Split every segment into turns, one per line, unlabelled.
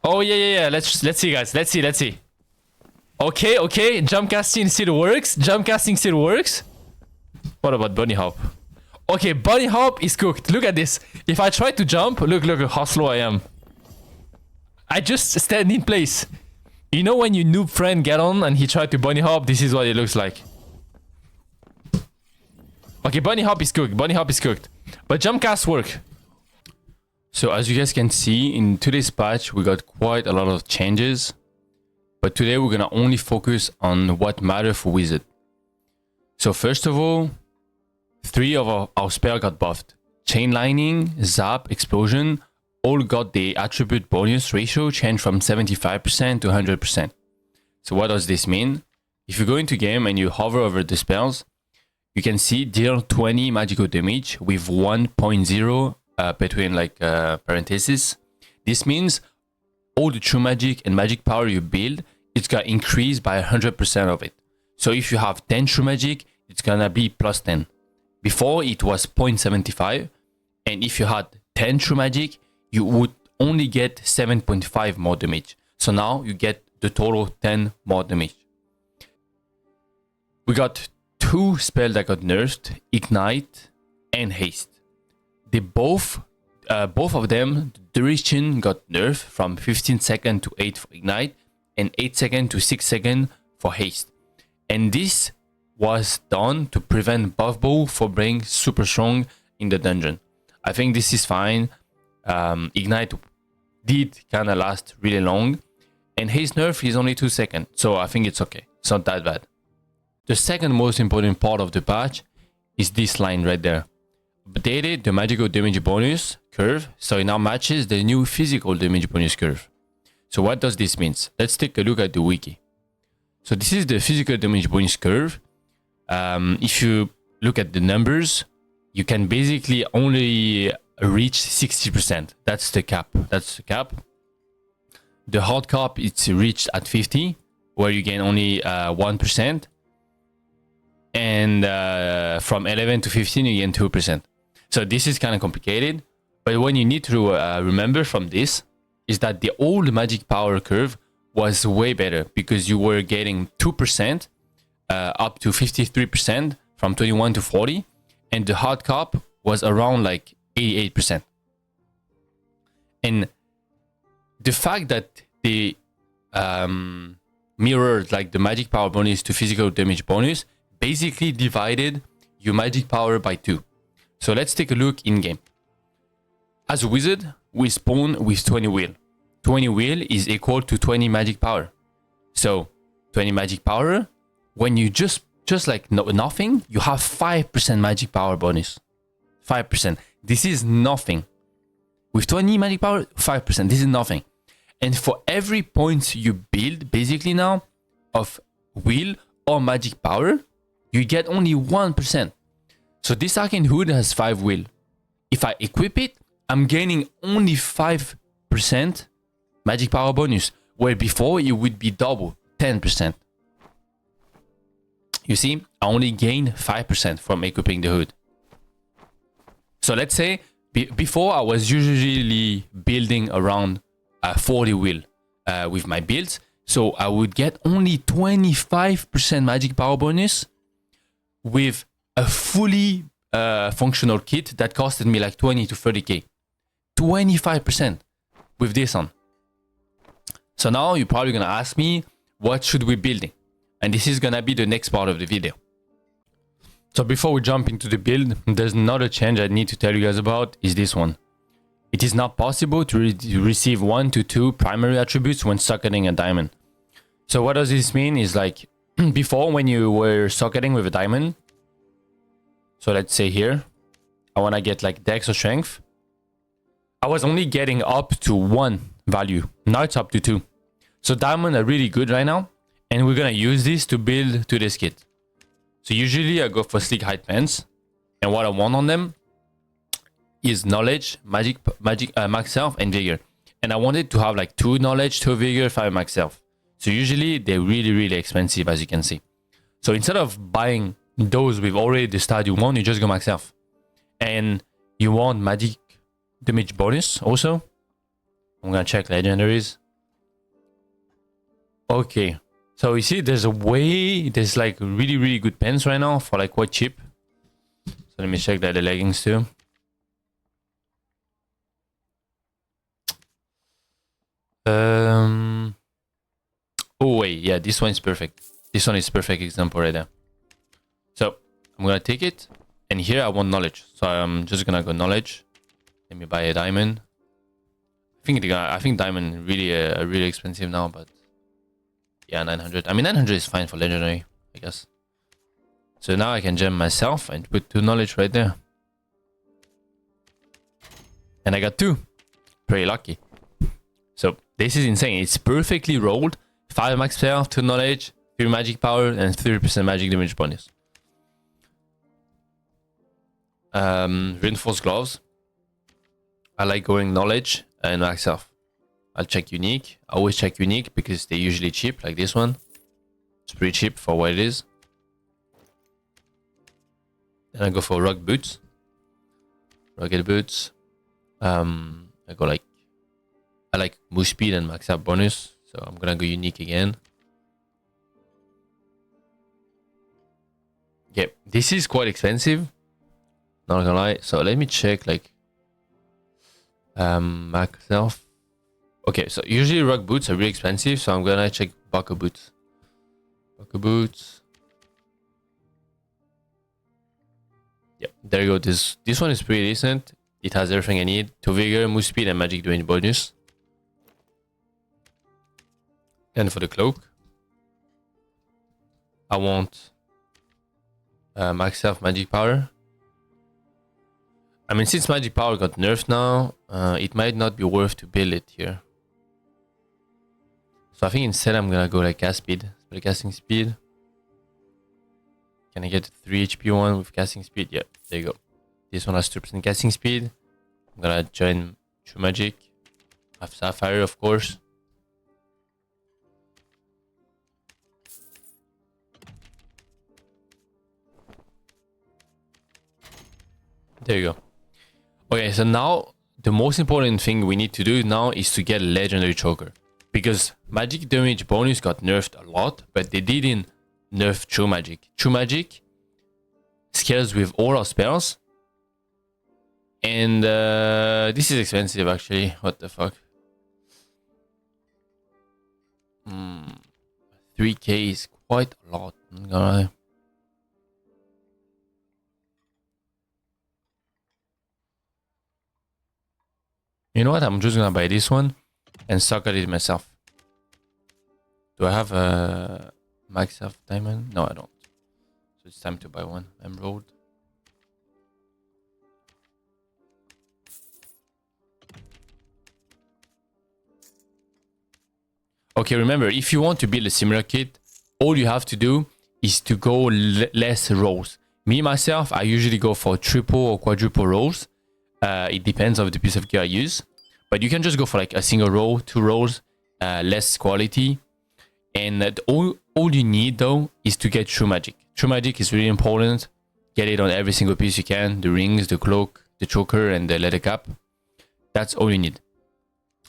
Oh yeah. Let's see, guys. Let's see. Okay. Jump casting still works. What about bunny hop? Okay, bunny hop is cooked. Look at this. If I try to jump, look how slow I am. I just stand in place. You know when your noob friend get on and he tried to bunny hop, this is what it looks like. Okay, bunny hop is cooked. But jump cast work. So as you guys can see, in today's patch, we got quite a lot of changes. But today we're gonna only focus on what matters for Wizard. So first of all, 3 of our spells got buffed. Chain Lightning, Zap, Explosion, all got the attribute bonus ratio changed from 75% to 100%. So what does this mean? If you go into game and you hover over the spells, you can see deal 20 magical damage with 1.0 between parentheses. This means all the true magic and magic power you build, it's gonna increase by 100% of it. So if you have 10 true magic, it's gonna be plus 10. Before it was 0.75, and if you had 10 true magic, you would only get 7.5 more damage. So now you get the total 10 more damage. We got 2 spells that got nerfed, Ignite and Haste. They both of them, the duration got nerfed from 15 seconds to 8 for Ignite and 8 seconds to 6 seconds for Haste. And this was done to prevent buff ball from being super strong in the dungeon. I think this is fine. Ignite did kind of last really long, and Haste nerf is only 2 seconds, so I think it's okay. It's not that bad. The second most important part of the patch is this line right there. Updated the magical damage bonus curve, so it now matches the new physical damage bonus curve. So what does this mean? Let's take a look at the wiki. So this is the physical damage bonus curve. If you look at the numbers, you can basically only reach 60%. That's the cap. The hard cap, it's reached at 50, where you gain only 1%. And from 11 to 15, you gain 2%. So this is kind of complicated. But what you need to remember from this is that the old magic power curve was way better, because you were getting 2% up to 53% from 21 to 40, and the hard cap was around like 88%. And the fact that they mirrored like the magic power bonus to physical damage bonus basically divided your magic power by 2. So let's take a look in game. As a wizard, we spawn with 20 will. 20 will is equal to 20 magic power. So 20 magic power, when you just like nothing, you have 5% magic power bonus. 5%. This is nothing. With 20 magic power, 5%. This is nothing. And for every point you build, basically now, of will or magic power, you get only 1%. So this Arcane Hood has 5 will. If I equip it, I'm gaining only 5% magic power bonus, where before it would be double, 10%. You see, I only gain 5% from equipping the hood. So let's say before I was usually building around 40 will with my builds. So I would get only 25% magic power bonus with a fully functional kit that costed me like 20 to 30k. 25% with this on. So now you're probably gonna ask me, what should we building? And this is gonna be the next part of the video. So before we jump into the build, there's another change I need to tell you guys about, is this one. It is not possible to receive 1 to 2 primary attributes when socketing a diamond. So what does this mean is like, before when you were socketing with a diamond, so let's say here, I wanna get like dex or strength, I was only getting up to 1 value. Now it's up to 2. So diamond are really good right now, and we're gonna use this to build to this kit. So usually I go for sleek height pants, and what I want on them is knowledge, max health, and vigor. And I wanted to have like 2 knowledge, 2 vigor, 5 max health. So usually they're really expensive, as you can see. So instead of buying those with already the stat you want, you just go max health. And you want magic damage bonus also. I'm gonna check legendaries. Okay. So you see, there's like really, really good pants right now for like quite cheap. So let me check that the leggings too. Oh wait, yeah, this one is perfect. This one is perfect example right there. So I'm gonna take it, and here I want knowledge. So I'm just gonna go knowledge. Let me buy a diamond. I think diamond really really expensive now, but yeah, 900. I mean 900 is fine for legendary, I guess. So now I can gem myself and put 2 knowledge right there. And I got 2. Pretty lucky. So this is insane. It's perfectly rolled. 5 max health, 2 knowledge, 3 magic power, and 30% magic damage bonus. Reinforced gloves. I like going knowledge and max health. I'll check unique. I always check unique because they're usually cheap, like this one. It's pretty cheap for what it is. Then I go for rock boots. Rugged boots. I like move speed and max up bonus, so I'm gonna go unique again. Yeah, this is quite expensive, not gonna lie. So let me check like max health. Okay, so usually rock boots are really expensive, so I'm gonna check buckle boots. Buckle boots. Yeah, there you go. This one is pretty decent. It has everything I need. 2 vigor, move speed, and magic damage bonus. And for the cloak, I want max health, magic power. I mean, since magic power got nerfed now, it might not be worth to build it here. So I think instead I'm gonna go like cast speed, casting speed. Can I get 3 HP one with casting speed? Yeah, there you go. This one has 2% casting speed. I'm gonna join True Magic. I have Sapphire, of course. There you go. Okay, so now the most important thing we need to do now is to get a legendary choker. Because magic damage bonus got nerfed a lot, but they didn't nerf True Magic. True Magic scales with all our spells. And this is expensive actually. What the fuck? 3k is quite a lot. I'm gonna lie. You know what? I'm just gonna buy this one and suck at it myself. Do I have a max health diamond? No, I don't. So it's time to buy one. Emerald. Okay, remember, if you want to build a similar kit, all you have to do is to go less rolls. Me, myself, I usually go for triple or quadruple rolls. It depends on the piece of gear I use. But you can just go for like a single roll, 2 rolls, less quality. And all you need though is to get True Magic. True Magic is really important. Get it on every single piece you can. The rings, the cloak, the choker, and the leather cap. That's all you need.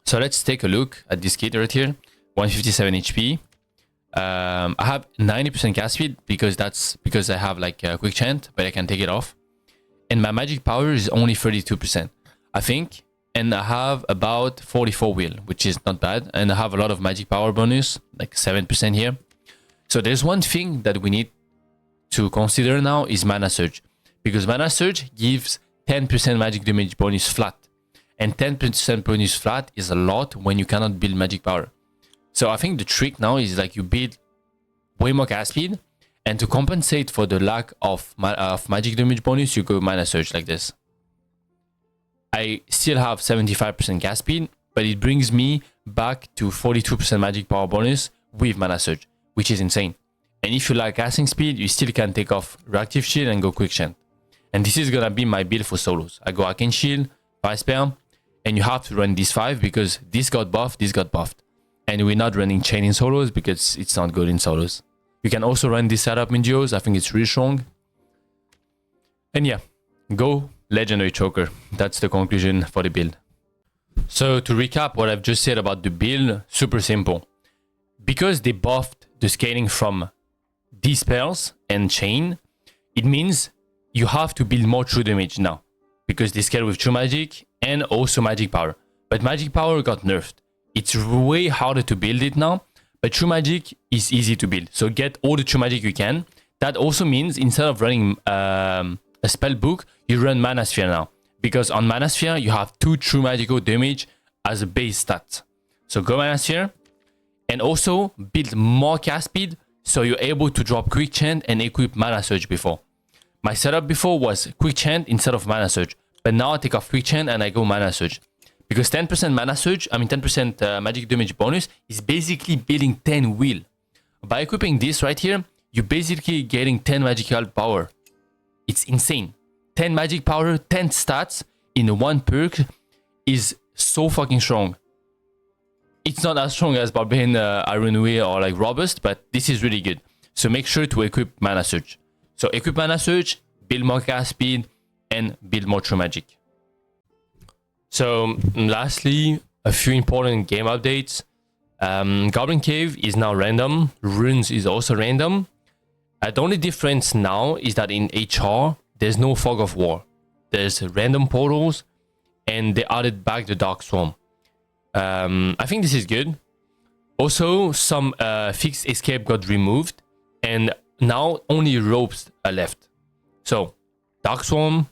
So let's take a look at this kit right here. 157 HP. I have 90% cast speed because I have like a quick chant, but I can take it off. And my magic power is only 32%, I think. And I have about 44 will, which is not bad. And I have a lot of magic power bonus, like 7% here. So there's one thing that we need to consider now is mana surge, because mana surge gives 10% magic damage bonus flat, and 10% bonus flat is a lot when you cannot build magic power. So I think the trick now is like you build way more cast speed, and to compensate for the lack of magic damage bonus, you go mana surge like this. I still have 75% cast speed, but it brings me back to 42% magic power bonus with mana surge, which is insane. And if you like casting speed, you still can take off reactive shield and go quick chant. And this is gonna be my build for solos. I go Arcane Shield, 5 spell, and you have to run these 5 because this got buffed, this got buffed. And we're not running chain in solos because it's not good in solos. You can also run this setup in duos. I think it's really strong. And yeah, go legendary choker. That's the conclusion for the build. So to recap what I've just said about the build, super simple. because they buffed the scaling from dispels and chain, it means you have to build more true damage now, because they scale with true magic and also magic power. But magic power got nerfed. It's way harder to build it now, but true magic is easy to build. So get all the true magic you can. That also means instead of running a spell book, you run Mana Sphere now. Because on Mana Sphere, you have 2 true magical damage as a base stat. So go Mana Sphere, and also build more cast speed, so you're able to drop Quick Chant and equip Mana Surge before. My setup before was Quick Chant instead of Mana Surge, but now I take off Quick Chant and I go Mana Surge. Because 10% Mana Surge, 10% magic damage bonus is basically building 10 will. By equipping this right here, you're basically getting 10 magical power. It's insane. 10 magic power, 10 stats in one perk is so fucking strong. It's not as strong as Barbarian, Iron Will or like Robust, but this is really good. So make sure to equip Mana Surge. So equip Mana Surge, build more cast speed, and build more true magic. So lastly, a few important game updates. Goblin Cave is now random. Runes is also random. The only difference now is that in HR, there's no Fog of War. There's random portals, and they added back the Dark Swarm. I think this is good. Also, some fixed escape got removed, and now only ropes are left. So, Dark Swarm,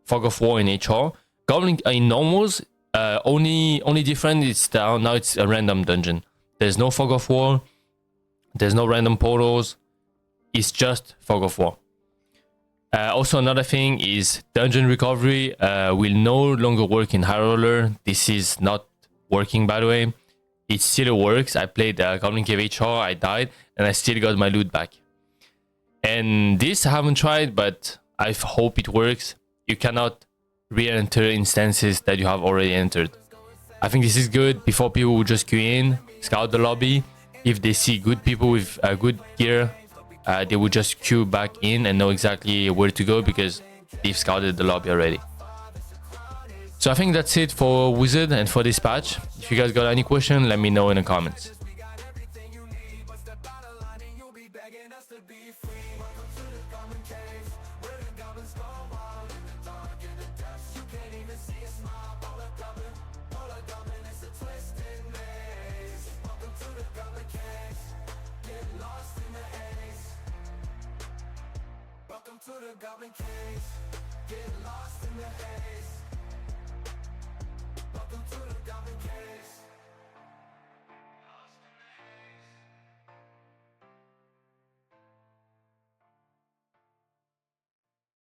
Fog of War in HR. Goblin in normals, only different is now it's a random dungeon. There's no Fog of War. There's no random portals. It's just Fog of War. Also, another thing is dungeon recovery will no longer work in High Roller. This is not working, by the way. It still works. I played Goblin Cave HR, I died, and I still got my loot back. And this I haven't tried, but I hope it works. You cannot re-enter instances that you have already entered. I think this is good. Before, people would just queue in, scout the lobby. If they see good people with good gear, they would just queue back in and know exactly where to go because they've scouted the lobby already. So I think that's it for Wizard and for this patch. If you guys got any question, let me know in the comments.
To the Goblin Cave, get lost in the haze.